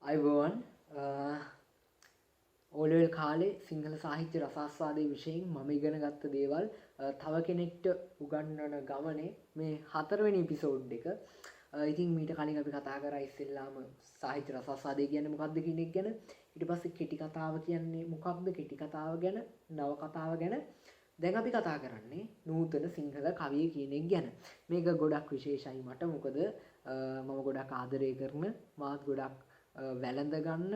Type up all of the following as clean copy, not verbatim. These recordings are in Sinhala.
අයිබෝවන් ඕලෙවල් කාලේ සිංහල සාහිත්‍ය රසාස්වාදය විෂයෙන් මම ඉගෙන ගත්ත දේවල් තව කෙනෙක්ට උගන්වන ගමනේ මේ 4 වෙනි එපිසෝඩ් එක. ඉතින් මීට කලින් අපි කතා කරා ඉස්සෙල්ලාම සාහිත්‍ය රසාස්වාදය කියන්නේ මොකක්ද කියන එක ගැන. ඊට පස්සේ කෙටි කතාව කියන්නේ මොකක්ද, කෙටි කතාව ගැන, නව කතාව ගැන. දැන් අපි කතා කරන්නේ නූතන සිංහල කවිය කියන එක ගැන. මේක ගොඩක් විශේෂයි මට. මොකද මම ගොඩක් ආදරය කරන, මාත් ගොඩක් වැළඳ ගන්න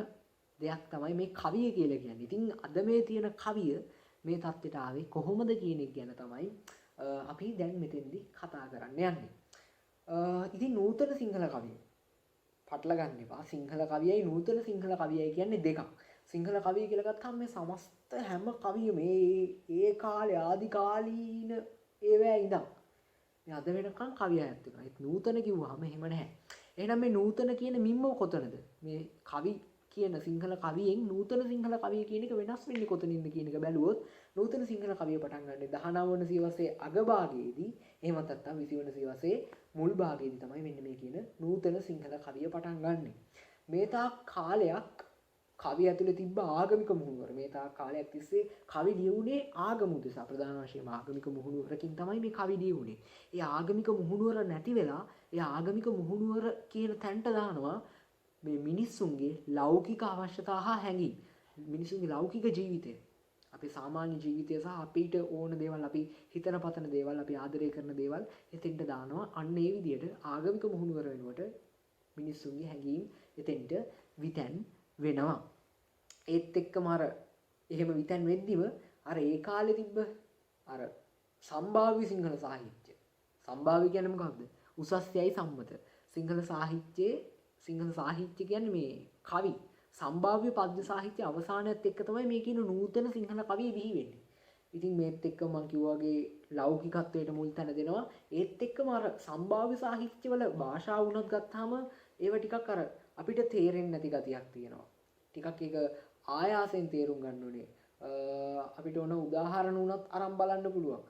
දෙයක් තමයි මේ කවිය කියලා කියන්නේ. ඉතින් අද මේ තියෙන කවිය මේ தත්ත්වයට ආවේ කොහොමද කියන එක ගැන තමයි අපි දැන් මෙතෙන්දි කතා කරන්න යන්නේ. ඉතින් නූතන සිංහල කවිය පටල ගන්න එපා. සිංහල කවියයි නූතන සිංහල කවියයි කියන්නේ දෙකක්. සිංහල කවිය කියලා ගත්තාම මේ සමස්ත හැම කවියම ඒ කාලේ ආදි කාලීන ඒවැ ඉඳන් මේ අද වෙනකන් කවිය හැත් වෙනවා. ඒත් නූතන කිව්වහම එහෙම නැහැ. එහෙනම් මේ නූතන කියන මිම්ම කොතනද? මේ කවි කියන සිංහල කවියෙන් නූතන සිංහල කවිය කියන එක වෙනස් වෙන්නේ කොතනින්ද කියන එක බැලුවොත් නූතන සිංහල කවිය පටන් ගන්න 19 වන සියවසේ අග භාගයේදී, එහෙමත් නැත්නම් 20 වන සියවසේ මුල් භාගයේදී තමයි මෙන්න මේ කියන නූතන සිංහල කවිය පටන් ගන්නෙ. මේ තාක් කාලයක් කවිය ඇතුලේ තිබ්බ ආගමික මුහුණුවර, මේ තාක් කාලයක් තිස්සේ කවි ලියුනේ ආගම උදෙසා. ප්‍රධාන වශයෙන්ම ආගමික මුහුණුවරකින් තමයි මේ කවි ලියුනේ. ඒ ආගමික මුහුණුවර නැති වෙලා ඒ ආගමික මුහුණුවර කියන තැනට දානවා මේ මිනිස්සුන්ගේ ලෞකික අවශ්‍යතා හා හැඟීම්, මිනිස්සුන්ගේ ලෞකික ජීවිතය, අපේ සාමාන්‍ය ජීවිතය සහ අපිට ඕන දේවල්, අපි හිතන පතන දේවල්, අපි ආදරය කරන දේවල් එතෙන්ට දානවා. අන්න ඒ විදිහට ආගමික මුහුණුවර වෙනුවට මිනිස්සුන්ගේ හැඟීම් එතෙන්ට විතැන් වෙනවා. ඒත් එක්කම අර එහෙම විතැන් වෙද්දිම අර ඒ කාලේ තිබ්බ අර සම්භාව්‍ය සිංහල සාහිත්‍ය. සම්භාව්‍ය කියන්නේ මොකක්ද? උසස් යයි සම්මත. සිංහල සාහිත්‍ය කියන්නේ මේ කවි සම්භාව්‍ය පද්‍ය සාහිත්‍ය අවසානයත් එක්ක තමයි මේ කියන නූතන සිංහල කවිය බිහි වෙන්නේ. ඉතින් මේත් එක්ක මම කිව්වාගේ ලෞකිකත්වයට මුල් තැන දෙනවා. ඒත් එක්කම අර සම්භාව්‍ය සාහිත්‍යවල භාෂාව වුණත් ගත්තාම ඒව ටිකක් අර අපිට තේරෙන්නේ නැති ගතියක් තියෙනවා. ටිකක් ඒක ආයාසෙන් තේරුම් ගන්න ඕනේ. අපිට ඕන උදාහරණ උනත් අරන් බලන්න පුළුවන්.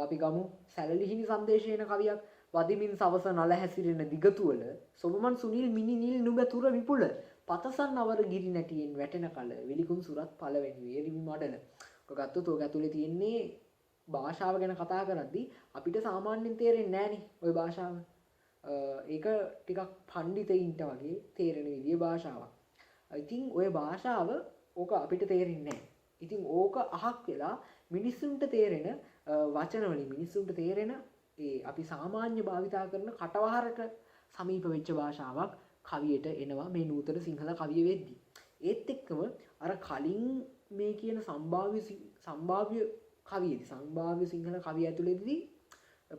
අපි ගමු සැලලිහිණි සංදේශයන කවියක්. වදිමින් සවස නල හැසිරෙන දිගතුවල සොබමන් සුනිල් මිනි නිල් නුඹතුර විපුල පතසන් අවර ගිරි නැටියෙන් වැටෙන කල විලිකුන් සුරත් පළවෙනි වේරිමි මඩල. ඔක ගත්තොත් ඔක ඇතුලේ තියෙන්නේ භාෂාව ගැන කතා කරද්දී අපිට සාමාන්‍යයෙන් තේරෙන්නේ නැහනේ ওই භාෂාව. ඒක ටිකක් පඬිතයින්ට වගේ තේරෙන විදිහේ භාෂාවක්. ඉතින් ওই භාෂාව ඕක අපිට තේරෙන්නේ නැහැ. ඉතින් ඕක අහක් වෙලා මිනිස්සුන්ට තේරෙන වචන වලින්, මිනිස්සුන්ට තේරෙන ඒ අපි සාමාන්‍ය භාවිතා කරන කටවහරට සමීප වෙච්ච භාෂාවක් කවියට එනවා මේ නූතන සිංහල කවිය වෙද්දී. ඒත් එක්කම අර කලින් මේ කියන සම්භාව්‍ය කවියේදී, සම්භාව්‍ය සිංහල කවිය ඇතුළේදී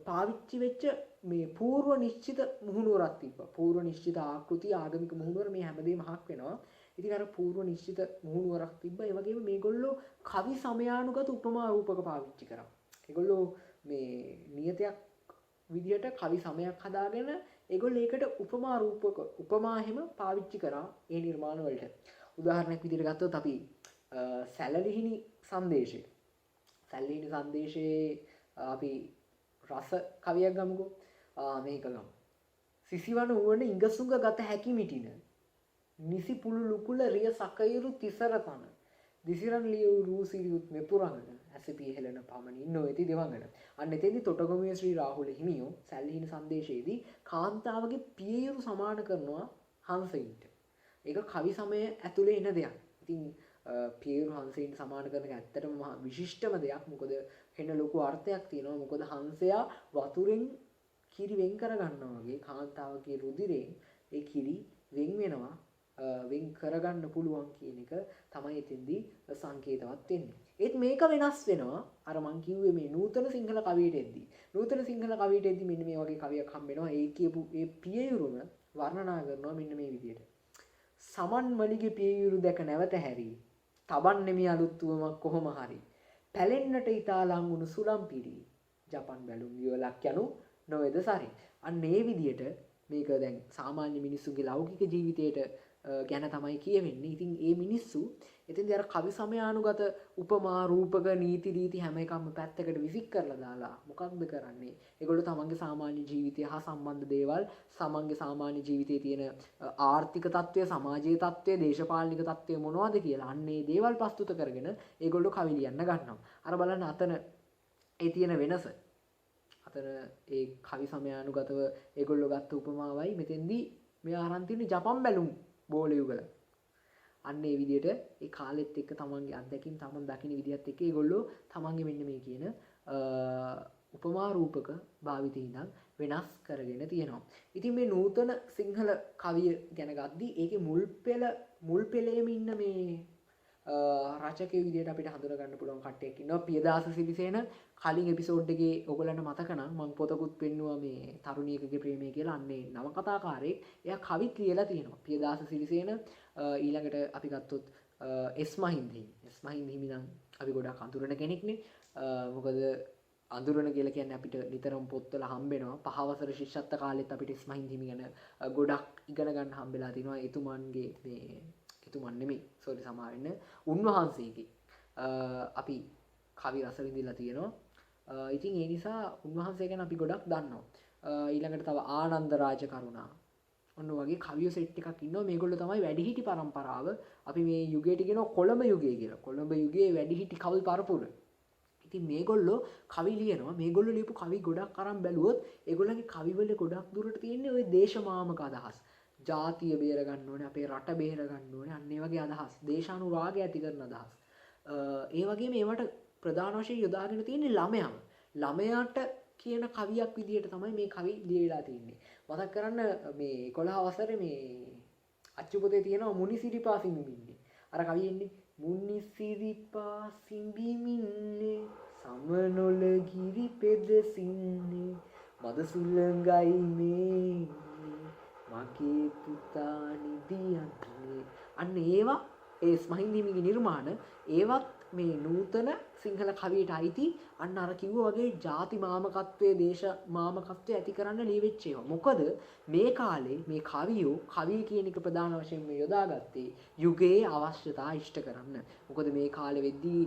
පාවිච්චි වෙච්ච මේ පූර්ව නිශ්චිත මුහුණුවරක් තිබ්බා. පූර්ව නිශ්චිත ආකෘති, ආගමික මුහුණුවර, මේ හැමදේම අහක් වෙනවා. ඉතින් අර පූර්ව නිශ්චිත මුහුණුවරක් තිබ්බා. ඒ වගේම මේගොල්ලෝ කවි සමයානුගත උපමා රූපක පාවිච්චි කරා. ඒගොල්ලෝ මේ නියතයක් විදියට කවි සමයක් හදාගෙන ඒගොල්ලෝ ඒකට උපමා රූපක, උපමා හැම පාවිච්චි කරා ඒ නිර්මාණ වලට. උදාහරණයක් විදියට ගත්තොත් අපි සැලලිහිණි සංදේශයේ අපි රස කවියක් ගමුකෝ. මේක ගමු. සිසිවන වුවන ඉඟසුඟ ගත හැකි මිටින නිසි පුළු ලුකුල රිය සකයුරු තිසර තන දිසිරන් ලියූ රූසිරියුත් මෙපුරංගන ඇසපිය හෙළන පමණින් නොඇති දෙවඟන. අන්න එතෙන්දී තොටගමුවේ ශ්‍රී රාහුල හිමියෝ සැලලිහිණි සංදේශයේදී කාන්තාවගේ පියයුරු සමාන කරනවා හංසයින්ට. ඒක කවි සමය ඇතුලේ එන දෙයක්. ඉතින් පියයුරු හංසයින්ට සමාන කරන එක ඇත්තටම මහා විශිෂ්ටම දෙයක්. මොකද වෙන ලොකු අර්ථයක් තියෙනවා. මොකද හංසයා වතුරෙන් කිරි වෙන් කර ගන්නවා වගේ කාන්තාවගේ රුධිරයෙන් ඒ කිරි වෙන් වෙනවා, වෙන් කරගන්න පුළුවන් කියන එක තමයි එතෙන්දී සංකේතවත් වෙන්නේ. ඒත් මේක වෙනස් වෙනවා අර මං කිව්වේ මේ නූතන සිංහල කවියට එද්දී. නූතන සිංහල කවියට එද්දී මෙන්න මේ වගේ කවියක් හම්බ වෙනවා. ඒ කියපු ඒ පියයුරුම වර්ණනා කරනවා මෙන්න මේ විදිහට. සමන් මලිගේ පියයුරු දැක නැවත හැරි තබන්නෙමි අලුත්තුවමක් කොහොම හරි පැලෙන්නට ඉතා ලං වුණු සුලම් පිරි ජපන් බැලුම් වියලක් යනු නොවේද සරි. අන්න ඒ විදිහට මේක දැන් සාමාන්‍ය මිනිස්සුන්ගේ ලෞකික ජීවිතයට ගැන තමයි කියවෙන්නේ. ඉතින් ඒ මිනිස්සු එතෙන්දී අර කවි සමයානුගත උපමා රූපක නීති රීති හැම එකක්ම පැත්තකට විසික් කරලා දාලා මොකක්ද කරන්නේ? ඒගොල්ලෝ තමන්ගේ සාමාන්‍ය ජීවිතය හා සම්බන්ධ දේවල්, සමන්ගේ සාමාන්‍ය ජීවිතයේ තියෙන ආර්ථික තත්ත්වය, සමාජීය තත්ත්වය, දේශපාලනික තත්ත්වය මොනවද කියලා අන්නේ දේවල් ප්‍රස්තුත කරගෙන ඒගොල්ලෝ කවි ලියන්න ගන්නවා. අර බලන්න අතන ඒ තියෙන වෙනස. අතන ඒ කවි සමයානුගතව ඒගොල්ලෝ ගත්ත උපමාවයි මෙතෙන්දී මෙයා අරන් තියෙන ජපන් බැලුම් බෝල යුගල. අන්න ඒ විදිහට ඒ කාලෙත් එක්ක තමන්ගේ අත්දැකීම් තමන් දකින විදිහත් එක්ක ඒගොල්ලෝ තමන්ගේ මෙන්න මේ කියන උපමා රූපක භාවිතය ඉඳන් වෙනස් කරගෙන තියෙනවා. ඉතින් මේ නූතන සිංහල කවිය ගැන ගද්දී ඒකේ මුල් පෙළේම ඉන්න මේ රචකයෙකු විදිහට අපිට හඳුනා ගන්න පුළුවන් කට්ටියක් ඉන්නවා. පියදාස සිරිසේන කලින් එපිසෝඩ් එකේ ඔයගොල්ලන්ට මතක නම් මම පොතකුත් පෙන්නුවා මේ තරුණියකගේ ප්‍රේමය කියලා. අන්නේ නවකතාකාරයෙක්. එයා කවිත් ලියලා තියෙනවා. පියදාස සිරිසේන ඊළඟට අපි ගත්තොත් එස් මහින්ද හිමි. එස් මහින්ද හිමි නම් අපි ගොඩක් අඳුරන කෙනෙක්නේ. මොකද අඳුරන කියලා කියන්නේ අපිට නිතරම පොත්වල හම්බෙනවා. 5 වසර ශිෂ්‍යත්ව කාලෙත් අපිට එස් මහින්ද හිමි ගැන ගොඩක් ඉගෙන ගන්න හම්බෙලා තිනවා. එතුමන්ගේ මේ එතුමන් නෙමෙයි සෝරි සමා වෙන්න. උන්වහන්සේගේ අපි කවි රස විඳිලා තියෙනවා. ඉතින් ඒ නිසා උන්වහන්සේ ගැන අපි ගොඩක් දන්නවා. ඊළඟට තව ආනන්ද රාජ කරුණා. ඔන්න වගේ කවියෝ සෙට් එකක් ඉන්නවා. මේගොල්ලෝ තමයි වැඩිහිටි පරම්පරාව. අපි මේ යුගයට කියනවා කොළඹ යුගය කියලා. කොළඹ යුගයේ වැඩිහිටි කවි පරපුර. ඉතින් මේගොල්ලෝ කවි ලියනවා. මේගොල්ලෝ ලියපු කවි ගොඩක් අරන් බැලුවොත් ඒගොල්ලන්ගේ කවිවල ගොඩක් දුරට තියෙන්නේ ওই දේශමාමක අදහස්. ජාතිය බේර ගන්න ඕනේ, අපේ රට බේර ගන්න ඕනේ. අන්න ඒ වගේ අදහස්. දේශානුරාගය ඇති කරන අදහස්. ඒ වගේම ඒවට ප්‍රධාන වශයෙන් යොදාගෙන තියෙන්නේ ළමයාම. ළමයාට කියන කවියක් විදිහට තමයි මේ කවි ලියවිලා තියෙන්නේ. මතක් කරන්න මේ 11 වසරේ මේ අච්චුපතේ තියෙනවා මුනිසිරිපා සිඹිමින්නේ. අර කවිය එන්නේ මුනිසිරිපා සිඹිමින්නේ සමනොල ගිරි පෙදසින්නේ මද සුළඟයි මේ මගේ පුතා නිදියන්නේ. අන්න ඒවා ඒ ස්මහින්දීමිගේ නිර්මාණ ඒවත් මේ නූතන සිංහල කවියට අයිති. අන්න අර කිව්වා වගේ ಜಾති මාමකත්වයේ දේශ මාමකත්වයේ ඇති කරන්න ලියවිච්ච ඒවා. මොකද මේ කාලේ මේ කවියෝ කවිය කියන එක ප්‍රධාන වශයෙන් මේ යොදාගත්තේ යුගයේ අවශ්‍යතා ඉෂ්ට කරන්න. මොකද මේ කාලේ වෙද්දී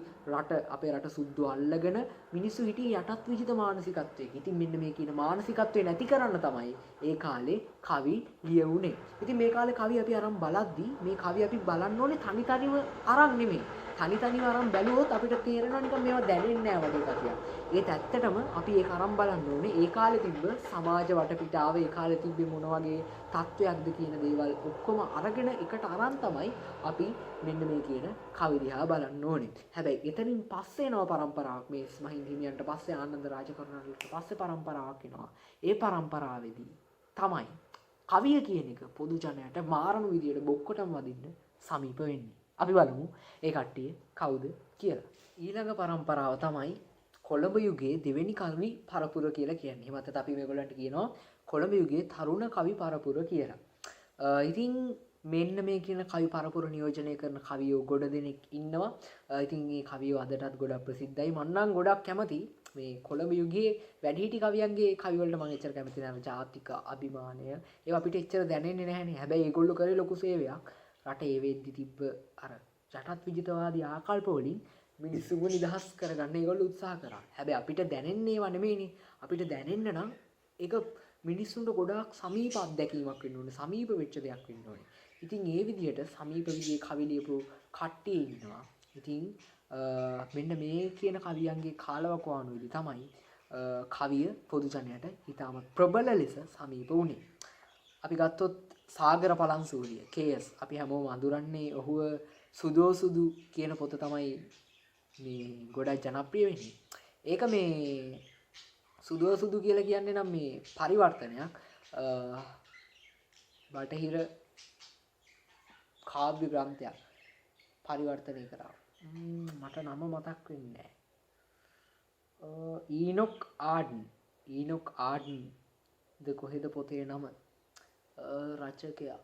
අපේ රට සුද්ධු අල්ලගෙන මිනිස්සු හිටියේ යටත් විජිත මානසිකත්වයක. ඉතින් මෙන්න මේ කියන මානසිකත්වය නැති කරන්න තමයි ඒ කාලේ කවි ලියුනේ. ඉතින් මේ කාලේ කවි අපි අරන් බලද්දී මේ කවි අපි බලන්න ඕනේ තනි තනිව අරන් නෙමෙයි. තනි තනිව අරන් බැලුවොත් අපිට තේරෙනවා නිකන් මේවා දැනෙන්නේ නැහැ වගේ කතියක්. ඒත් ඇත්තටම අපි ඒක අරන් බලන්න ඕනේ. ඒ කාලේ තිබ්බ සමාජ වටපිටාව, ඒ කාලේ තිබ්බේ මොන වගේ තත්වයක්ද කියන දේවල් ඔක්කොම අරගෙන එකට අරන් තමයි අපි මෙන්න මේ කියන කවි දිහා බලන්න ඕනේ. හැබැයි එතනින් පස්සේ එනවා පරම්පරාවක්. මේ ස්මහින්ද හිමියන්ට පස්සේ ආනන්ද රාජකරුණාට පස්සේ පරම්පරාවක් එනවා. ඒ පරම්පරාවේදී තමයි කවිය කියන එක පොදු ජනයාට මාරම විදියට බොක්කොටම වදින්න සමීප වෙන්නේ. අපි බලමු ඒ කට්ටිය කවුද කියලා. ඊළඟ පරම්පරාව තමයි කොළඹ යුගයේ දෙවෙනි කවි පරපුර කියලා කියන්නේ. එහෙමත් අපි මේගොල්ලන්ට කියනවා කොළඹ යුගයේ තරුණ කවි පරපුර කියලා. ඉතින් මෙන්න මේ කියන කවි පරපුර නියෝජනය කරන කවියෝ ගොඩ දෙනෙක් ඉන්නවා. ඉතින් මේ කවියෝ අදටත් ගොඩක් ප්‍රසිද්ධයි. මම නම් ගොඩක් කැමති මේ කොළඹ යුගයේ වැඩිහිටි කවියන්ගේ කවි වලට මම එච්චර කැමති නැහැ. ජාතික අභිමානය ඒවා අපිට එච්චර දැනෙන්නේ නැහැනේ. හැබැයි ඒගොල්ලෝ කරේ ලොකු සේවයක්. රට ඒ වෙද්දි තිබ්බ අර යටත් විජිතවාදී ආකල්ප වලින් මිනිස්සුන්ව නිදහස් කරගන්න ඒගොල්ලෝ උත්සාහ කරා. හැබැයි අපිට දැනෙන්නේ ඒවා නෙමෙයිනේ. අපිට දැනෙන්න නම් ඒක මිනිස්සුන්ට ගොඩාක් සමීප අත්දැකීමක් වෙන්න ඕනේ. සමීප වෙච්ච දෙයක් වෙන්න ඕනේ. ඉතින් ඒ විදිහට සමීප විදිහේ කවි ලියපු කට්ටිය ඉන්නවා. ඉතින් මෙන්න මේ කියන කවියන්ගේ කාලවකවානුවේදී තමයි කවිය පොදු ජනයට ඉතාමත් ප්‍රබල ලෙස සමීප වුණේ. අපි ගත්තොත් සාගර පලන්සූරිය KS අපි හැමෝම අඳුරන්නේ ඔහුව සුදෝ සුදු කියන පොත තමයි මේ ගොඩක් ජනප්‍රිය වෙන්නේ. ඒක මේ සුදෝ සුදු කියලා කියන්නේ නම් මේ පරිවර්තනයක් බටහිර කාව්‍ය ග්‍රන්ථයක් පරිවර්තනය කරා. මට නම මතක් වෙන්නේ නැහැ. ඊනොක් ආඩන් ද කොහෙද පොතේ නම? රචකයා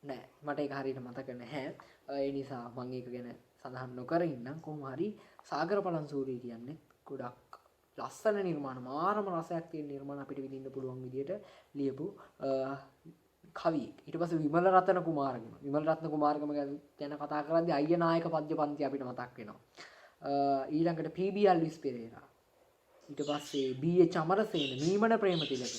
නෑ මට ඒක හරියට මතක නැහැ. ඒ නිසා මම ඒක ගැන සඳහන් නොකර ඉන්නම්. කොහොම හරි සාගර පලන්සූරිය කියන්නේ ගොඩක් ලස්සන නිර්මාණ, මාරම රසයක් තියෙන නිර්මාණ අපිට විඳින්න පුළුවන් විදියට ලියපු කවියෙක්. ඊට පස්සේ විමල රතන කුමාරගම. විමල රත්න කුමාරගම ගැන කතා කරද්දී අයියා නායක පද්‍ය පන්ති අපිට මතක් වෙනවා. ඊළඟට පී.බී. අල්විස් පෙරේරා. ඊට පස්සේ බී.ඒච්. අමරසේන, මීමන ප්‍රේමතිලක,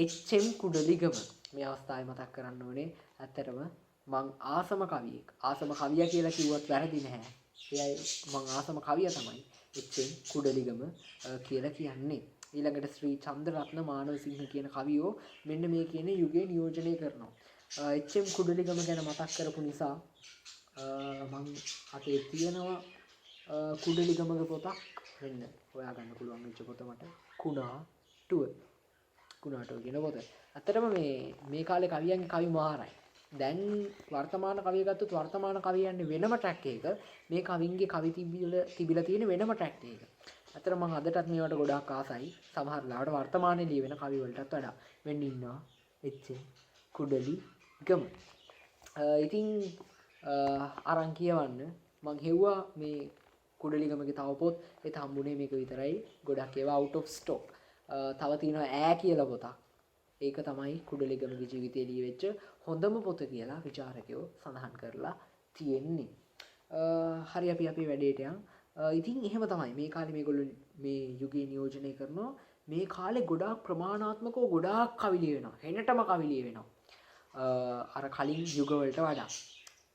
එච්.එම්. කුඩලිගම මේ අවස්ථාවේ මතක් කරන්න ඕනේ. ඇත්තටම මං ආසම කවියෙක්. ආසම කවියා කියලා කිව්වත් වැරදි නැහැ. එයයි මං ආසම කවියා තමයි එච්.එම්. කුඩලිගම කියලා කියන්නේ. ඊළඟට ශ්‍රී චන්ද්‍රරත්න මානවසිංහ කියන කවියෝ මෙන්න මේ කියන යුගයේ නියෝජනය කරනවා. එච්.එම්. කුඩලිගම ගැන මතක් කරපු නිසා මං අතේ තියෙනවා කුඩලිගමක පොතක්. මෙන්න හොයාගන්න පුළුවන් වෙච්ච පොත මට. කුණාටුව කියන පොත. ඇත්තටම මේ කාලේ කවියන්ගේ කවි මාරයි. දැන් වර්තමාන කවිය ගත්තොත් වර්තමාන කවියන්නේ වෙනම ට්‍රැක් එකක. මේ කවින්ගේ කවි තිබිලා තියෙන වෙනම ට්‍රැක් එකක. ඇත්තට මම අදටත් මේවට ගොඩාක් ආසයි. සමහර ලාවට වර්තමානයේ ලියවෙන කවි වලටත් වඩා. මෙන්න ඉන්නවා එච්.එම්. කුඩලිගම. ඉතින් අරන් කියවන්න මං හෙව්වා මේ කුඩලිගමගේ තව පොත්. ඒත් හම්බුනේ මේක විතරයි. ගොඩක් ඒවා out of stock. තව තියෙනවා ඈ කියලා පොතක්. ඒක තමයි කුඩලිගමගේ ජීවිතේ ලියවෙච්ච හොඳම පොත කියලා විචාරකයෝ සඳහන් කරලා තියෙන්නේ. හරි අපි අපේ වැඩේට යමු. ඉතින් එහෙම තමයි මේ කාලේ මේගොල්ලෝ මේ යුගයේ නියෝජනය කරනවා. මේ කාලේ ගොඩාක් ප්‍රමාණාත්මකව ගොඩාක් කවි ලියවෙනවා. හෙනටම කවි ලියවෙනවා. අර කලින් යුගවලට වඩා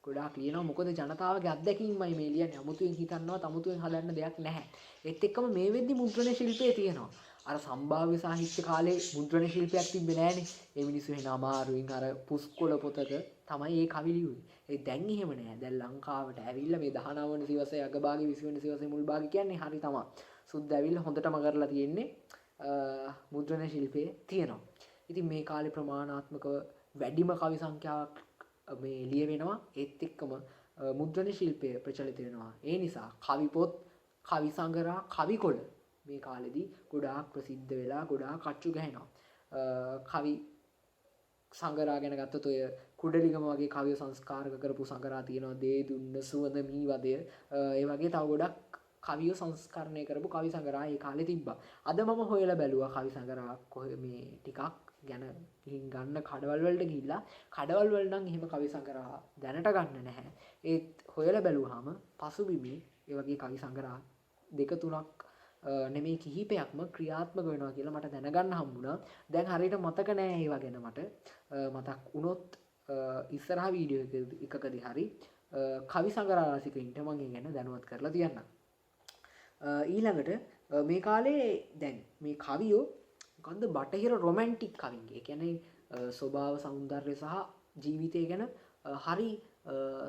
ගොඩාක් ලියනවා. මොකද ජනතාවගේ අත්දැකීම්මයි මේ ලියන්නේ. අමුතුවෙන් හිතන්නවත් අමුතුවෙන් හදන්න දෙයක් නැහැ. ඒත් එක්කම මේ වෙද්දි මුද්‍රණ ශිල්පය තියෙනවා. අර සම්භාව්‍ය සාහිත්‍ය කාලේ මුද්‍රණ ශිල්පයක් තිබ්බේ නැහනේ. ඒ මිනිස්සු වෙන අමාරුවෙන් අර පුස්කොළ පොතක තමයි ඒ කවි ලියුවේ. ඒ දැන් එහෙම නෑ. දැන් ලංකාවට ඇවිල්ලා මේ 19 වෙනි සියවසේ අගභාගයේ 20 වෙනි සියවසේ මුල් භාගය කියන්නේ හරි තමයි. සුද්ධ ඇවිල්ලා හොඳටම කරලා තියෙන්නේ මුද්‍රණ ශිල්පයේ තියෙනවා. ඉතින් මේ කාලේ ප්‍රමාණාත්මකව වැඩිම කවි සංඛ්‍යාවක් මේ ලියවෙනවා. ඒත් එක්කම මුද්‍රණ ශිල්පය ප්‍රචලිත වෙනවා. ඒ නිසා කවි පොත්, කවි සංගරා, කවිකොළ මේ කාලෙදී ගොඩාක් ප්‍රසිද්ධ වෙලා ගොඩාක් අච්චු ගහනවා. කවි සංගරා ගැන ගත්තොත් ඔය කුඩලිගම වගේ කවිය සංස්කාරක කරපු සංගරා තියෙනවා. දේ දුන්න සුවඳ මීවදය. ඒ වගේ තව ගොඩක් කවිය සංස්කරණය කරපු කවි සංගරා ඒ කාලේ තිබ්බා. අද මම හොයලා බැලුවා කවි සංගරා කොහේ මේ ටිකක් ගැන ගන්න කඩවල් වලට ගිහිල්ලා කඩවල් වල නම් එහෙම කවි සංගරා දැනට ගන්න නැහැ. ඒත් හොයලා බැලුවාම පසුබිමේ ඒ වගේ කවි සංගරා දෙක තුනක් නෙමෙයි කිහිපයක්ම ක්‍රියාත්මක වෙනවා කියලා මට දැනගන්න හම්බුණා. දැන් හරියට මතක නෑ ඒවා ගැන මට. මතක් වුණොත් ඉස්සරහ වීඩියෝ එකකදී හරි කවි සංගරා රසිකයින්ට මම ඒ ගැන දැනුවත් කරලා තියන්නම්. ඊළඟට මේ කාලේ දැන් මේ කවියෝ මොකද්ද බටහිර රොමැන්ටික් කවින්ගේ. ඒ කියන්නේ ස්වභාව සෞන්දර්ය සහ ජීවිතය ගැන හරි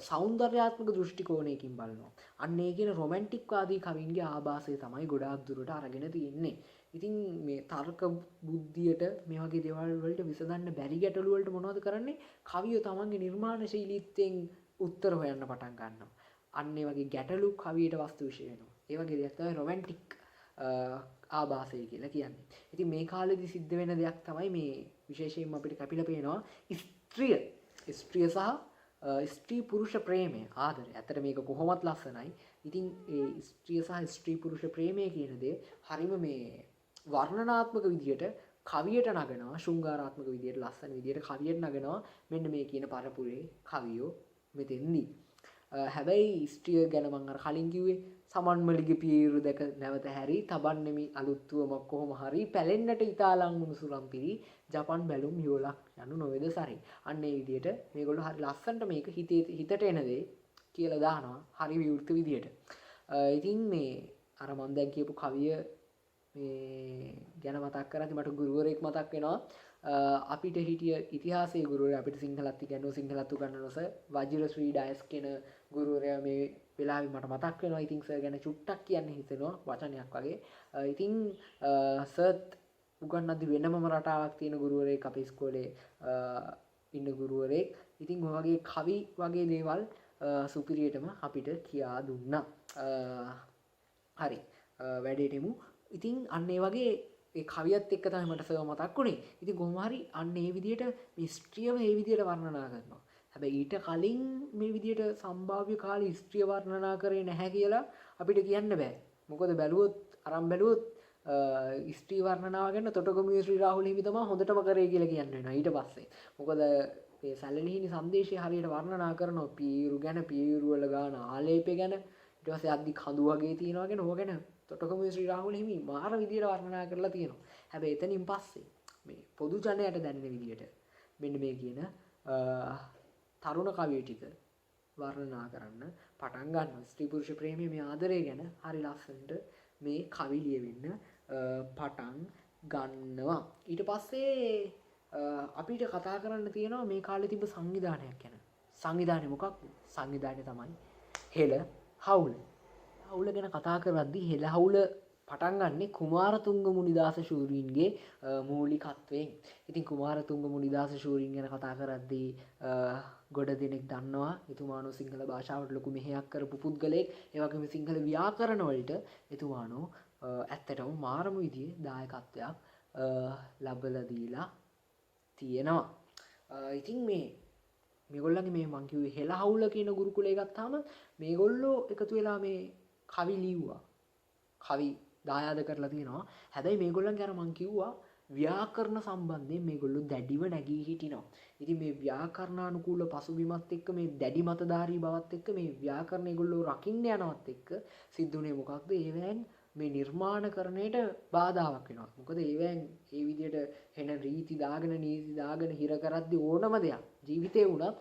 සෞන්දර්යාත්මක දෘෂ්ටි කෝණයකින් බලනවා. අන්න ඒ කියන රොමැන්ටික් වාදී කවින්ගේ ආభాසය තමයි ගොඩාක් දුරට අරගෙන තියෙන්නේ. ඉතින් මේ තර්ක බුද්ධියට මේ වගේ දේවල් වලට විසඳන්න බැරි ගැටලු වලට මොනවද කරන්නේ? කවියෝ තමන්ගේ නිර්මාණශීලීත්වයෙන් උත්තර හොයන්න පටන් ගන්නවා. අන්න ඒ වගේ ගැටලු කවියට වස්තු විශේෂ වෙනවා. ඒ වගේ දෙයක් තමයි රොමැන්ටික් ආభాසය කියලා කියන්නේ. ඉතින් මේ කාලෙදි සිද්ධ වෙන දෙයක් තමයි මේ විශේෂයෙන්ම අපිට කැපිලා පේනවා ස්ත්‍රිය සහ ස්ත්‍රී පුරුෂ ප්‍රේමය ආදරය. ඇත්තට මේක කොහොමත් ලස්සනයි. ඉතින් ඒ ස්ත්‍රිය සහ ස්ත්‍රී පුරුෂ ප්‍රේමය කියන දේ හරිම මේ වර්ණනාත්මක විදියට කවියට නගනවා. ශෘංගාරාත්මක විදියට ලස්සන විදියට කවියට නගනවා. මෙන්න මේ කියන පරපුරේ කවියෝ මෙතෙන්දී. හැබැයි ස්ත්‍රිය ගැන මම අර කලින් කිව්වේ සමන්මලිගේ පීරු දැක නැවත හැරි තබන්නෙමි අලුත්තුවමක් කොහොම හරි පැලෙන්නට ඉතාලං මුනුසුලම් පිරි ජපන් බැලුම් යෝලක් යනු නොවේද සරි. අන්න ඒ විදියට මේගොල්ලෝ හරි ලස්සනට මේක හිතට එන දේ කියලා දානවා හරි විවෘත විදියට. ඉතින් මේ අර මම දැන් කියපු කවිය මේ ගැන මතක් කරද්දි මට ගුරුවරයෙක් මතක් වෙනවා. අපිට හිටිය ඉතිහාසයේ ගුරුවරයා අපිට සිංහලත් ඉගෙනුව සිංහලත් උගන්වනස වජිරශ්‍රී ඩයස් කියන ගුරුවරයා මේ වෙලාවේ මට මතක් වෙනවා. ඉතින් සර් ගැන චුට්ටක් කියන්න හිතෙනවා වචනයක් වගේ. ඉතින් සර්ත් උගන්වද්දි වෙනමම රටාවක් තියෙන ගුරුවරයෙක් අපේ ඉස්කෝලේ ඉන්න ගුරුවරයෙක්. ඉතින් ඔය වගේ කවි වගේ දේවල් සුපිරියටම අපිට කියා දුන්නා. හරි වැඩේට එමු. ඉතින් අන්න ඒ වගේ ඒ කවියත් එක්ක තමයි මට සර්ව මතක් වුණේ. ඉතින් කොහොම හරි අන්න ඒ විදියට මේ ස්ත්‍රියව මේ විදියට වර්ණනා කරනවා. හැබැයි ඊට කලින් මේ විදියට සම්භාව්‍ය කාලේ ස්ත්‍රිය වර්ණනා කරේ නැහැ කියලා අපිට කියන්න බෑ. මොකද බැලුවොත් අරන් බැලුවොත් ස්ත්‍රී වර්ණනාව ගැන තොටගමුවේ ශ්‍රී රාහුල හිමි තමයි හොඳටම කරේ කියලා කියන්න වෙනවා ඊට පස්සේ. මොකද මේ සැලලිහිණි සංදේශය හරියට වර්ණනා කරනවා පීරු ගැන, පීරු වල ගාන ආලේපය ගැන, ඊට පස්සේ අද්දි කඳු වගේ තියනවා ගැන ඕක ගැන තොටගමුවේ ශ්‍රී රාහුල හිමි මාර විදියට වර්ණනා කරලා තියෙනවා. හැබැයි එතනින් පස්සේ මේ පොදු ජනයට දැනෙන විදියට මෙන්න මේ කියන තරුණ කවිය ටික වර්ණනා කරන්න පටන් ගන්නවා. ස්ත්‍රී පුරුෂ ප්‍රේමයේ මේ ආදරය ගැන හරි ලස්සනට මේ කවි ලියවෙන්න පටන් ගන්නවා. ඊට පස්සේ අපිට කතා කරන්න තියෙනවා මේ කාලේ තිබ්බ සංවිධානයක් ගැන. සංවිධානය මොකක්ද? සංවිධානය තමයි හෙළ හවුල. හවුල ගැන කතා කරද්දී හෙළ හවුල පටන් ගන්නේ කුමාරතුංග මුනිදාස ශූරීන්ගේ මූලිකත්වයෙන්. ඉතින් කුමාරතුංග මුනිදාස ශූරීන් ගැන කතා කරද්දී ගොඩ දෙනෙක් දන්නවා එතුමානෝ සිංහල භාෂාවට ලොකු මෙහෙයක් කරපු පුද්ගලයෙක්. ඒ වගේම සිංහල ව්‍යාකරණ වලට එතුමානෝ ඇත්තටම මාරම විදිහේ දායකත්වයක් ලබලා දීලා තියෙනවා. ඉතින් මේගොල්ලන්ගේ මේ මං කිව්වේ හෙළ හවුල කියන ගුරුකුලය ගත්තාම මේගොල්ලෝ එකතු වෙලා මේ කවි ලිව්වා. කවි දායාද කරලා තියෙනවා. හැබැයි මේගොල්ලන්ගේ අර මං කිව්වා ව්‍යාකරණ සම්බන්ධයෙන් මේගොල්ලෝ දැඩිව නැගී හිටිනවා. ඉතින් මේ ව්‍යාකරණානුකූල පසුබිමත් එක්ක මේ දැඩි මතධාරී බවත් එක්ක මේ ව්‍යාකරණ ඒගොල්ලෝ රකින්න යනවත් එක්ක සිද්ධුනේ මොකක්ද? ඒවෙන් මේ නිර්මාණකරණයට බාධාවක් වෙනවා. මොකද ඒවෙන් ඒ විදිහට එන රීති දාගෙන නීති දාගෙන හිර කරද්දී ඕනම දෙයක් ජීවිතේ වුණත්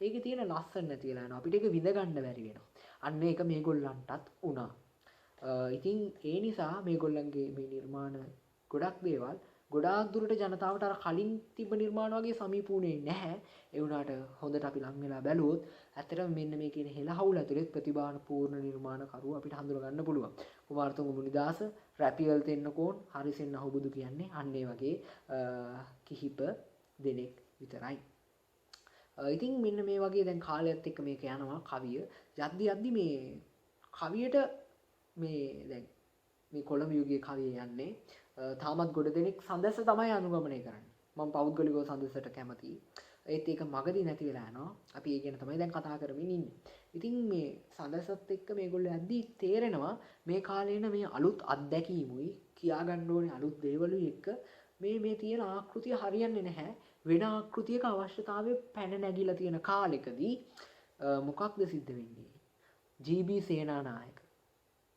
ඒකේ තියෙන ලස්සන නැති වෙලා යනවා. අපිට ඒක විඳ ගන්න බැරි වෙනවා. අන්න ඒක මේගොල්ලන්ටත් වුණා. ඉතින් ඒ නිසා මේගොල්ලන්ගේ මේ නිර්මාණ ගොඩක් දේවල් ගොඩාක් දුරට ජනතාවට අර කලින් තිබ්බ නිර්මාණ වගේ සමීපුනේ නැහැ. ඒ වුණාට හොඳට අපි ලං වෙලා බැලුවොත් ඇත්තටම මෙන්න මේ කියන හෙළ හවුල ඇතුලේ ප්‍රතිභාන පූර්ණ නිර්මාණකරුවෝ අපිට හඳුනා ගන්න පුළුවන්. කුමාරතුංග මුනිදාස, රැපියල් තෙන්නකෝන්, හරිසෙන් අහුබුදු කියන්නේ අන්න ඒ වගේ කිහිප දෙනෙක් විතරයි. ඉතින් මෙන්න මේ වගේ දැන් කාලයත් එක්ක මේක යනවා කවිය. යද්දි මේ කවියට මේ දැන් මේ කොළඹ යුගයේ කවිය යන්නේ තාමත් ගොඩ දෙනෙක් සඳස තමයි අනුගමනය කරන්නේ. මම පෞද්ගලිකව සඳසට කැමතියි. ඒත් ඒක මගදී නැති වෙලා යනවා. අපි ඒ ගැන තමයි දැන් කතා කරමින් ඉන්නේ. ඉතින් මේ සඳසත් එක්ක මේගොල්ලෝ යද්දී තේරෙනවා මේ කාලේන මේ අලුත් අත්දැකීමුයි කියා ගන්න ඕනේ අලුත් දේවලුයි එක්ක මේ තියෙන ආකෘතිය හරියන්නේ නැහැ. වෙන ආකෘතියක අවශ්‍යතාවය පැන නැගිලා තියෙන කාලෙකදී මොකක්ද සිද්ධ වෙන්නේ? ජී.බී. සේනානායක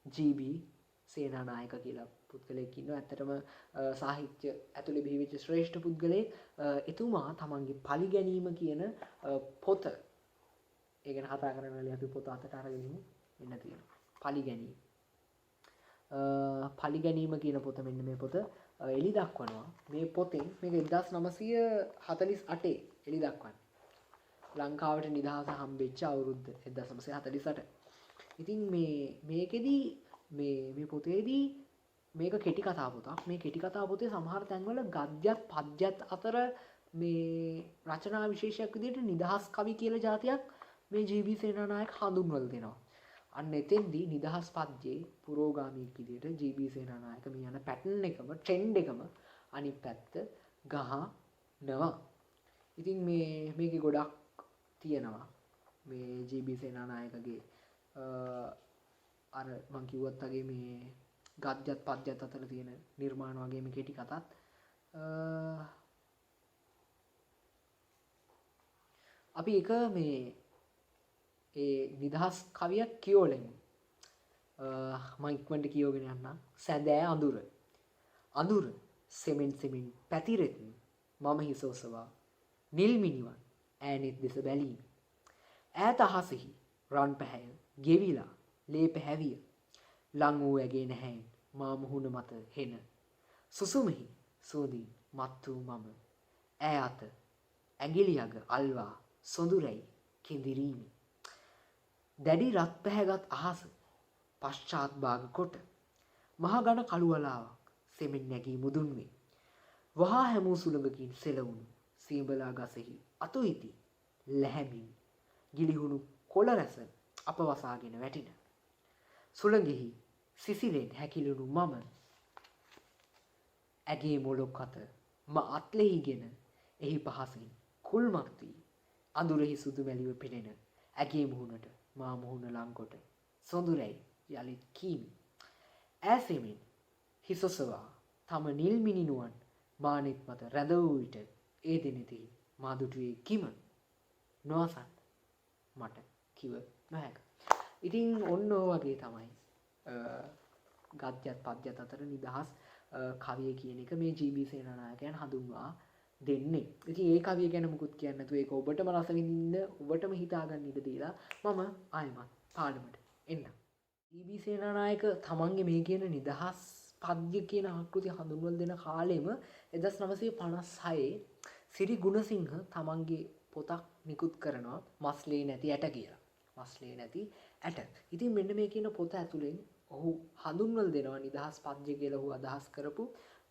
ජී.බී. සේනානායක කියලා පුද්ගලයෙක් ඉන්නවා. ඇත්තටම සාහිත්‍ය ඇතුලේ බිහිවෙච්ච ශ්‍රේෂ්ඨ පුද්ගලයෙක්. එතුමා තමන්ගේ පලි ගැනීම කියන පොත ඒ ගැන කතා කරනවාලි අපි පොත අතට අරගෙන ඉමු. මෙන්න තියෙනවා. පලි ගැනීම. පලි ගැනීම කියන පොත මෙන්න මේ පොත එලි දක්වනවා. මේ පොතෙන් මේක 1948 එලි දක්වන්නේ. ලංකාවට නිදහස හම්බෙච්ච අවුරුද්ද 1948. ඉතින් මේකෙදී මේ පොතේදී මේක කෙටි කතා පොතක්. මේ කෙටි කතා පොතේ සමහර තැන්වල ගද්‍යත් පද්‍යත් අතර මේ රචනා විශේෂයක් විදිහට නිදහස් කවි කියලා જાතියක් මේ ජී.බී. සේනානායක හඳුන්වලා දෙනවා. අන්න එතෙන්දී නිදහස් පද්‍යයේ පුරෝගාමීක් විදිහට ජී.බී. සේනානායක මේ යන පැටර්න් එකම ට්‍රෙන්ඩ් එකම අනිත් පැත්ත ගහනවා. ඉතින් මේකේ ගොඩක් තියෙනවා මේ ජී.බී. සේනානායකගේ අර මං කිව්වත් වගේ මේ ගද්‍යත් පද්‍යත් අතර තියෙන නිර්මාණ වගේ මේ කෙටි කතාත් අපි එක මේ ඒ නිදහස් කවියක් කියවලෙමු. මම ඉක්මනට කියවගෙන යන්නම්. සැදෑ අඳුර. අඳුර සෙමෙන් පැතිරෙත් මම හිස ඔසවා නිල් මිනිවන් ඈනෙත් දෙස බැලීමි. ඈත අහසෙහි රන් පැහැය ගෙවිලා ලේ පැහැවිය. ලං වූ ඇගේ නැහැෙන් මා මුහුණ මත හෙන. සුසුමෙහි සෝදින් මත් වූ මම ඈ අත ඇඟිලි අග අල්වා සොඳුරැයි කෙඳිරීමි. දැඩි රත් පැහැගත් අහස පශ්චාත් භාග කොට මහ ඝන කළුවලාවක් සෙමෙන් නැගී මුදුන් වේ. වහා හැමූ සුළඟකින් සෙලවුණු සීඹලා ගසෙහි අතු ඉති ලැහැමින් ගිලිහුණු කොළ රැස අප වසාගෙන වැටින. සුළඟෙහි සිසිලෙන් හැකිලුණු මම ඇගේ මොලොක් අත අත්ලෙහිගෙන එහි පහසින් කුල්මත් වී අඳුරෙහි සුදු මැලිව පෙනෙන ඇගේ මුහුණට මා මුහුණ ලංකොට සොඳුරැයි යළිත් කීමි. ඈසෙමින් හිසොසවා තම නිල් මිනිනුවන් මානෙත් මත රැඳ වූ විට ඒ දිනෙති මාදුටුවේ කිම නොවසන් මට කිව නොහැක. ඉතින් ඔන්න ඔය වගේ තමයි ගද්‍යත් පද්‍යත් අතර නිදහස් කවිය කියන එක මේ ජී.බී. සේනානායකයන් හඳුන්වා දෙන්නේ. ඉතින් ඒ කවිය ගැන මුකුත් කියන්න නැතුව ඒක ඔබටම රස විඳින්න ඔබටම හිතා ගන්න ඉඩ දීලා මම ආයෙමත් පාඩමට එන්නම්. ජී.බී. සේනානායක තමන්ගේ මේ කියන නිදහස් පද්‍ය කියන ආකෘතිය හඳුන්වලා දෙන කාලෙම 1956 සිරි ගුණසිංහ තමන්ගේ පොතක් නිකුත් කරනවා මස්ලේ නැති ඇට කියලා. මස්ලේ නැති ඇට. ඉතින් මෙන්න මේ කියන පොත ඇතුලෙන් ඔහු හඳුන්වලා දෙනවා නිදහස් පද්‍ය කියලා ඔහු අදහස් කරපු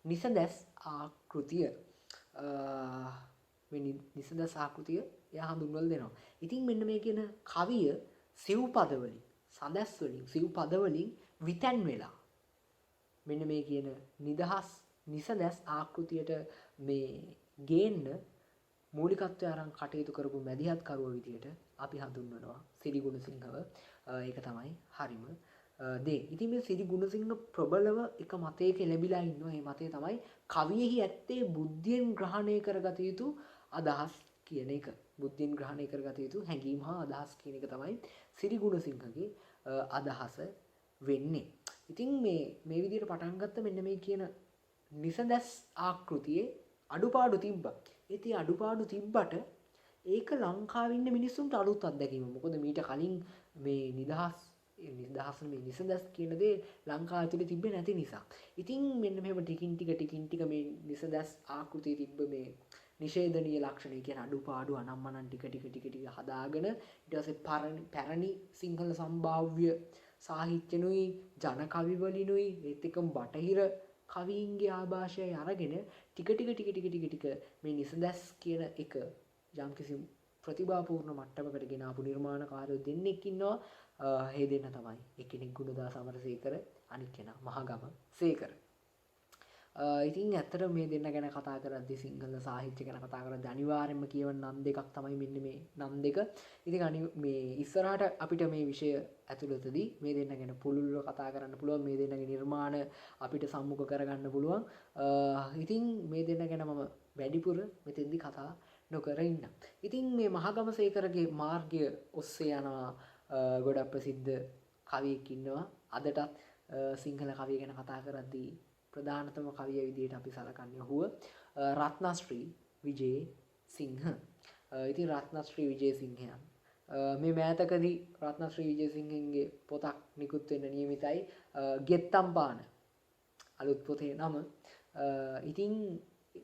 නිසදැස් ආකෘතිය. මේ නිසදැස් ආකෘතිය එයා හඳුන්වලා දෙනවා. ඉතින් මෙන්න මේ කියන කවිය සිව්පද වලින් සදැස් වලින් සිව්පද වලින් විතැන් වෙලා මෙන්න මේ කියන නිදහස් නිසදැස් ආකෘතියට මේ ගේන්න මූලිකත්වය අරන් කටයුතු කරපු මැදිහත් කරුව විදියට අපි හඳුන්වනවා සිරි ගුණසිංහව. ඒක තමයි හරිම දේ. ඉතින් මේ සිරි ගුණසිංහ ප්‍රබලව එක මතයක ලැබිලා ඉන්නවා. මේ මතය තමයි කවියෙහි ඇත්තේ බුද්ධියෙන් ග්‍රහණය කරගත යුතු අදහස් කියන එක. බුද්ධියෙන් ග්‍රහණය කරගත යුතු හැඟීම් හා අදහස් කියන එක තමයි සිරි ගුණසිංහගේ අදහස වෙන්නේ. ඉතින් මේ විදිහට පටන් ගත්ත මෙන්න මේ කියන නිසදැස් ආකෘතියේ අඩුපාඩු තිබ්බා. ඉතින් අඩුපාඩු තිබ්බට ඒක ලංකාවේ ඉන්න මිනිස්සුන්ට අලුත් අත්දැකීම. මොකද මීට කලින් මේ නිදහස් මේ නිසදැස් කියන දේ ලංකාව ඇතුලේ තිබ්බේ නැති නිසා. ඉතින් මෙන්න මෙහෙම ටිකින් ටික මේ නිසදැස් ආකෘතියේ තිබ්බ මේ නිෂේධනීය ලක්ෂණ කියන අඩුපාඩු අනම්මනන් ටික හදාගෙන ඊට පස්සේ පැරණි සිංහල සම්භාව්‍ය සාහිත්‍යනුයි ජන කවි වලිනුයි ඒත් එක්කම බටහිර කවීන්ගේ ආభాෂය අරගෙන ටික මේ නිසදැස් කියන එක යම්කිසි ප්‍රතිභාපූර්ණ මට්ටමකට ගෙන ආපු නිර්මාණකාරයෝ දෙන්නෙක් ඉන්නවා. ඒ දෙන්න තමයි එක්කෙනෙක් ගුණදාස අමරසේකර අනිත් කෙනා මහගම සේකර. ඉතින් ඇත්තට මේ දෙන්න ගැන කතා කරද්දී සිංහල සාහිත්‍ය ගැන කතා කරද්දී අනිවාර්යයෙන්ම කියවන නම් දෙකක් තමයි මෙන්න මේ නම් දෙක. ඉතින් මේ ඉස්සරහට අපිට මේ විෂය ඇතුළතදී මේ දෙන්න ගැන පුළුල්ව කතා කරන්න පුළුවන්. මේ දෙන්නගේ නිර්මාණ අපිට සම්මුඛ කරගන්න පුළුවන්. ඉතින් මේ දෙන්න ගැන මම වැඩිපුර මෙතෙන්දී කතා නොකර ඉන්නම්. ඉතින් මේ මහගම සේකරගේ මාර්ගය ඔස්සේ යනවා ගොඩක් ප්‍රසිද්ධ කවියෙක් ඉන්නවා. අදටත් සිංහල කවිය ගැන කතා කරද්දී ප්‍රධානතම කවිය විදිහට අපි සලකන්නේ ඔහුව රත්නශ්‍රී විජේසිංහ. ඉතින් රත්නශ්‍රී විජේසිංහයන් මේ මෑතකදී රත්නශ්‍රී විජේසිංහගේ පොතක් නිකුත් වෙන්න නියමිතයි. ගෙත්තම්පාන අලුත් පොතේ නම. ඉතින්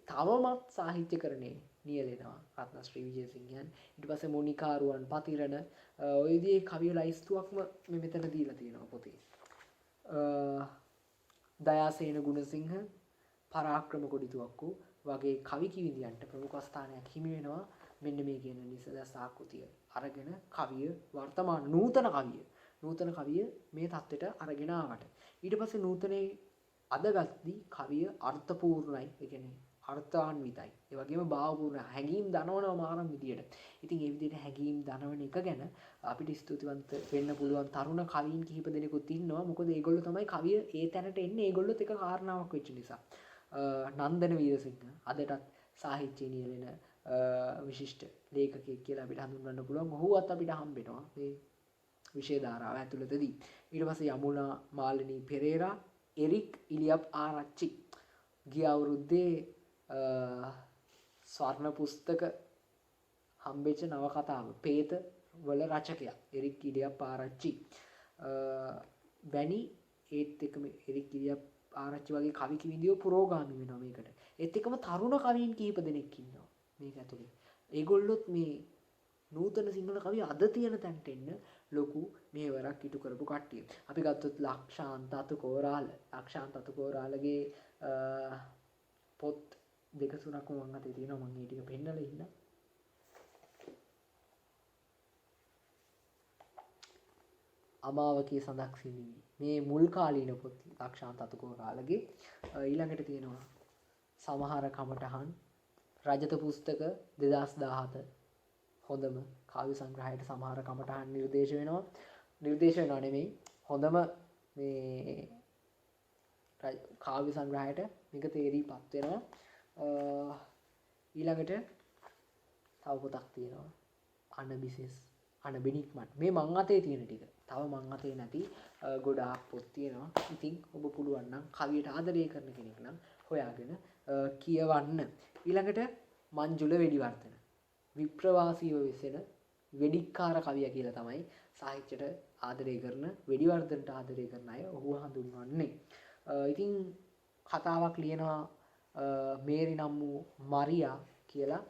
තවමත් සාහිත්‍යකරණේ නියැලෙනවා රත්නශ්‍රී විජේසිංහයන්. ඊට පස්සේ මොනිකාරුවන් පතිරණ ඔය විදිහේ කවිය ලයිස්තුවක්ම මේ මෙතන දීලා තියෙනවා පොතේ. දයාසේන ගුණසිංහ පරාක්‍රම කොඩිතුවක්කු වගේ කවි කිවිඳියන්ට ප්‍රමුඛ ස්ථානයක් හිමි වෙනවා. මෙන්න මේ කියන නිසදැස් ආකෘතිය අරගෙන කවිය වර්තමාන නූතන කවිය මේ தත්වෙට අරගෙන ආවට ඊට පස්සේ නූතනේ අදගත්දී කවිය අර්ථපූර්ණයි. ඒ කියන්නේ අර්ථාන්විතයි. ඒ වගේම භාවපූර්ණ හැඟීම් දනවනවා මාරම් විදියට. ඉතින් ඒ විදිහට හැඟීම් දනවන එක ගැන අපිට ස්තුතිවන්ත වෙන්න පුළුවන් තරුණ කවීන් කිහිප දෙනෙකුත් ඉන්නවා. මොකද ඒගොල්ලෝ තමයි කවිය ඒ තැනට එන්නේ. ඒගොල්ලොත් එක කාරණාවක් වෙච්ච නිසා. නන්දන වීරසිංහ අදටත් සාහිත්‍යයේ නියැලෙන විශිෂ්ට ලේඛකයෙක් කියලා අපිට හඳුන්වන්න පුළුවන්. ඔහුවත් අපිට හම්බෙනවා මේ විෂය ධාරාව ඇතුළතදී. ඊට පස්සේ යමුනා මාලිනී පෙරේරා, එරික් ඉලියප් ආරච්චි ගිය අවුරුද්දේ ස්වර්ණ පුස්තක හම්බෙච්ච නවකතාව පේත වල රචකයා එරික් ඉලියප් ආරච්චි වැනි ඒත් එක්කම එරික් ඉලියප් ආරච්චි වගේ කවි කිවිඳියෝ පුරෝගාමී වෙනවා මේකට. ඒත් එක්කම තරුණ කවීන් කිහිප දෙනෙක් ඉන්නවා මේක ඇතුලේ. ඒගොල්ලොත් මේ නූතන සිංහල කවිය අද තියෙන තැනට එන්න ලොකු මෙහෙවරක් ඉටු කරපු කට්ටිය. අපි ගත්තොත් ලක්ෂාන්ත අතුකෝරාලගේ පොත් දෙක තුනක්ම මම අතේ තියෙනවා. මම ඒ ටික පෙන්නලා ඉන්න. අමාවකී සඳක් සිඳිවි මේ මුල් කාලීන පොත් ලක්ෂාන්ත අතුකෝරාලගේ. ඊළඟට තියෙනවා සමහර කමටහන් රජත පුස්තක 2017 හොඳම කාව්‍ය සංග්‍රහයට සමහර කමටහන් නිර්දේශ වෙනවා නෙමෙයි හොඳම මේ කාව්‍ය සංග්‍රහයට මේක තේරීපත් වෙනවා. ඊළඟට තව පොතක් තියෙනවා අනබිසිස් අනබිනික්මත්. මේ මං අතේ තියෙන ටික. තව මං අතේ නැති ගොඩාක් පොත් තියෙනවා. ඉතින් ඔබ පුළුවන් නම් කවියට ආදරය කරන කෙනෙක් නම් හොයාගෙන කියවන්න. ඊළඟට මංජුල වෙඩිවර්ධන. විප්‍රවාසීව වෙසෙන වෙඩික්කාර කවිය කියලා තමයි සාහිත්‍යයට ආදරය කරන වෙඩිවර්ධනට ආදරය කරන අය ඔහුව හඳුන්වන්නේ. ඉතින් කතාවක් ලියනවා මේරි නම් වූ මරියා කියලා.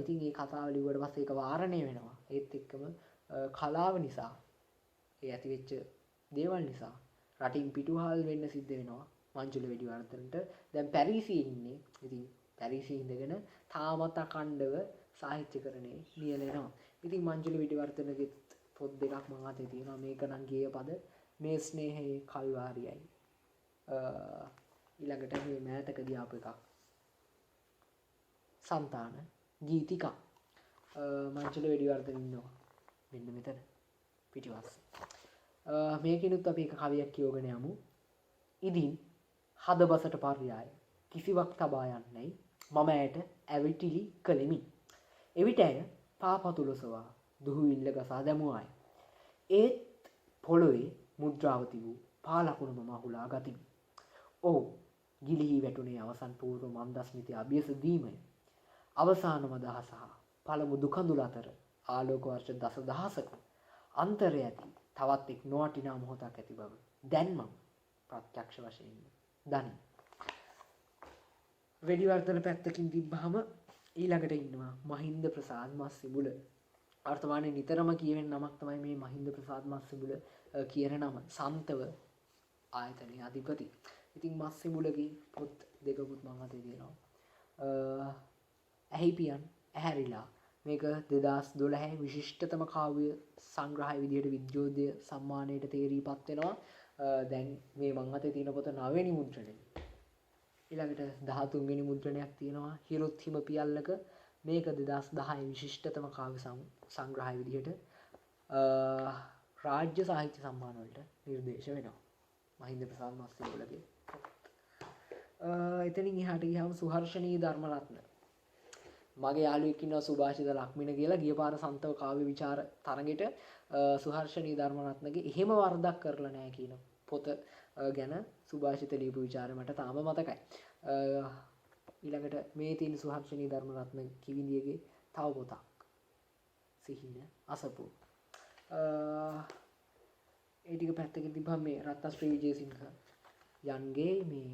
ඉතින් මේ කතාව ලිව්වට පස්සේ ඒක වාරණය වෙනවා. ඒත් එක්කම කලාව නිසා ඒ ඇතිවෙච්ච දේවල් නිසා රටින් පිටුහල් වෙන්න සිද්ධ වෙනවා මංජුල වෙඩිවර්ධනට. දැන් පැරිසියේ ඉන්නේ. ඉතින් පැරිසියේ ඉඳගෙන තාමත් අඛණ්ඩව සාහිත්‍යකරණේ නියැලෙනවා. ඉතින් මංජුල වෙඩිවර්ධනගේ පොත් දෙකක් මම අතේ තියෙනවා. මේක නම් ගේය පද මේ ස්නේහයේ කල්වාරියයි. ඊළඟට මේ මෑතකදී ආපු එකක් සන්තාන ගීතිකා. මංජුල වෙඩිවර්ධන ඉන්නවා මෙන්න මෙතන පිටිපස්සේ. මේකිනුත් අපි එක කවියක් කියවගෙන යමු. ඉදින් හදබසට පර්යාය කිසිවක් තබා යන්නයි මම ඇයට ඇවිටිලි කළෙමි. එවිට ඇය පාපතුලසවා දුහුවිල්ල ගසා දැමුවාය. ඒත් පොළොවේ මුද්‍රාව තිබූ පාලකුණ මම අහුලා ගතිමි. ඔහු ගිලිහි වැටුනේ අවසන් පූර්ව මන්දස්මිතය අභියස දීමය. අවසානම දහස හා පළමු දුකඳුල අතර ආලෝක වර්ෂ දස දහසක අන්තරය ඇති තවත් එක් නොවටිනා මොහොතක් ඇති බව දැන් මම ප්‍රත්‍යක්ෂ වශයෙන් දනි. වෙඩිවර්ධන පැත්තකින් තිබ්බහම ඊළඟට ඉන්නවා මහින්ද ප්‍රසාද් මස්සිඹුල. වර්තමානයේ නිතරම කියවෙන නමක් තමයි මේ මහින්ද ප්‍රසාද් මස්සිඹුල කියන නම. සන්තව ආයතනයේ අධිපති. ඉතින් මස්සිඹුලගේ පොත් දෙකකුත් මම අතේ තියෙනවා. ඇහිපියන් ඇහැරිලා මේක 2012 විශිෂ්ටතම කාව්‍ය සංග්‍රහය විදිහට විද්‍යෝදය සම්මානයට තේරීපත් වෙනවා. දැන් මේ මං අතේ තියෙන පොත 9 වෙනි මුද්‍රණය. ඊළඟට 13 වෙනි මුද්‍රණයක් තියෙනවා හිරුත් හිම පියල්ලක. මේක 2010 විශිෂ්ටතම කාව්‍ය සංග්‍රහය විදිහට රාජ්‍ය සාහිත්‍ය සම්මාන වලට නිර්දේශ වෙනවා. මහින්ද ප්‍රසාද් මස්සිඹුලගේ. එතනින් එහාට ගියාම සුහර්ෂණී ධර්මරත්න. මගේ යාළුවෙක් ඉන්නවා සුභාෂිත ලක්මින කියලා. ගිය පාර සන්තව කාව්‍ය විචාර තරගෙට සුහර්ෂණී ධර්මරත්නගේ එහෙම වරදක් කරලා නැහැ කියන පොත ගැන සුභාෂිත ලියපු විචාරය මට තාම මතකයි. ඊළඟට මේ තියෙන සුහර්ෂණී ධර්මරත්න කිවිඳියගේ තව පොතක් සිහින අසපු. ඒ ටික පැත්තකින් තිබ්බම මේ රත්නශ්‍රී විජේසිංහ යන්ගේ මේ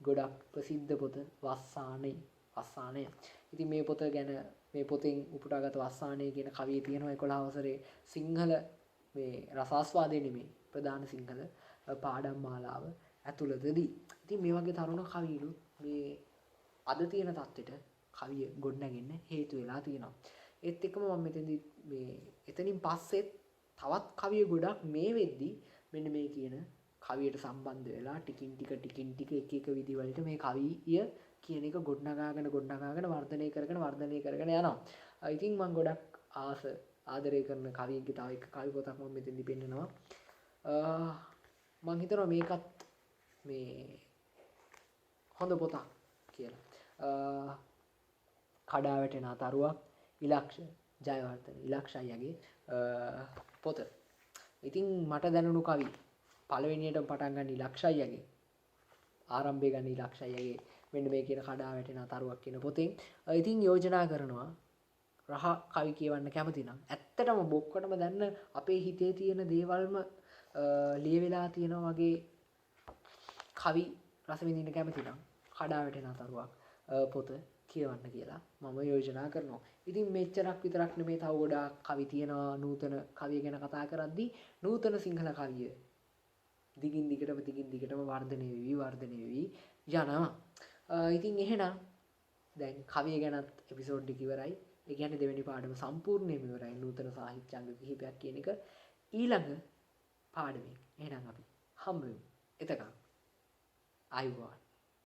ගොඩක් ප්‍රසිද්ධ පොත වස්සානේ. වස්සානය. ඉතින් මේ පොත ගැන මේ පොතෙන් උපුටාගත් වස්සානය කියන කවිය තියෙනවා 11 වසරේ සිංහල මේ රසාස්වාදයේ නෙමෙයි ප්‍රධාන සිංහල පාඩම් මාලාව ඇතුළතදී. ඉතින් මේ වගේ තරුණ කවිලු මේ අද තියෙන තත්ත්වෙට කවිය ගොඩනැගෙන්න හේතු වෙලා තියෙනවා. ඒත් එක්කම මම මෙතෙන්දී මේ එතනින් පස්සෙත් තවත් කවිය ගොඩක් මේ වෙද්දී මෙන්න මේ කියන කවියට සම්බන්ධ වෙලා ටිකින් ටික එක එක විදි වලට මේ කවිය කියන එක ගොඩනගාගෙන වර්ධනය කරගෙන යනවා. ඉතින් මම ගොඩක් ආදරය කරන කවියෙක්ගේ තව එක කවි පොතක් මම මෙතෙන්දි පෙන්නනවා. මම හිතනවා මේකත් මේ හොඳ පොතක් කියලා. කඩා වැටෙන අතරුවක් ඉලක්ෂ ජයවර්ධන ඉලක්ෂ අයියාගේ පොත. ඉතින් මට දැනුණු කවි පළවෙනියට පටන් ගන්න ඉලක්ෂ අයියාගේ ආරම්භය ගන්න ඉලක්ෂ අයියාගේ මෙන්න මේ කියන කඩා වැටෙන අතරුවක් කියන පොතෙන්. ඉතින් යෝජනා කරනවා රහ කවි කියවන්න කැමති නම් ඇත්තටම බොක්කටම දැන්න අපේ හිතේ තියෙන දේවල්ම ලියවිලා තියෙනවා වගේ කවි රස විඳින්න කැමති නම් කඩා වැටෙන අතරුවක් පොත කියවන්න කියලා මම යෝජනා කරනවා. ඉතින් මෙච්චරක් විතරක් නෙමෙයි තව ගොඩාක් කවි තියෙනවා. නූතන කවිය ගැන කතා කරද්දී නූතන සිංහල කවිය දිගින් දිගටම වර්ධනය වෙවි යනවා. ඉතින් එහෙනම් දැන් කවිය ගැනත් එපිසෝඩ් එක ඉවරයි. ඒ කියන්නේ දෙවෙනි පාඩම සම්පූර්ණයෙන්ම ඉවරයි. නූතන සාහිත්‍යාංග කිහිපයක් කියන එක ඊළඟ පාඩමේ. එහෙනම් අපි හම්බ වෙමු. එතකන් ආයුබෝවන්.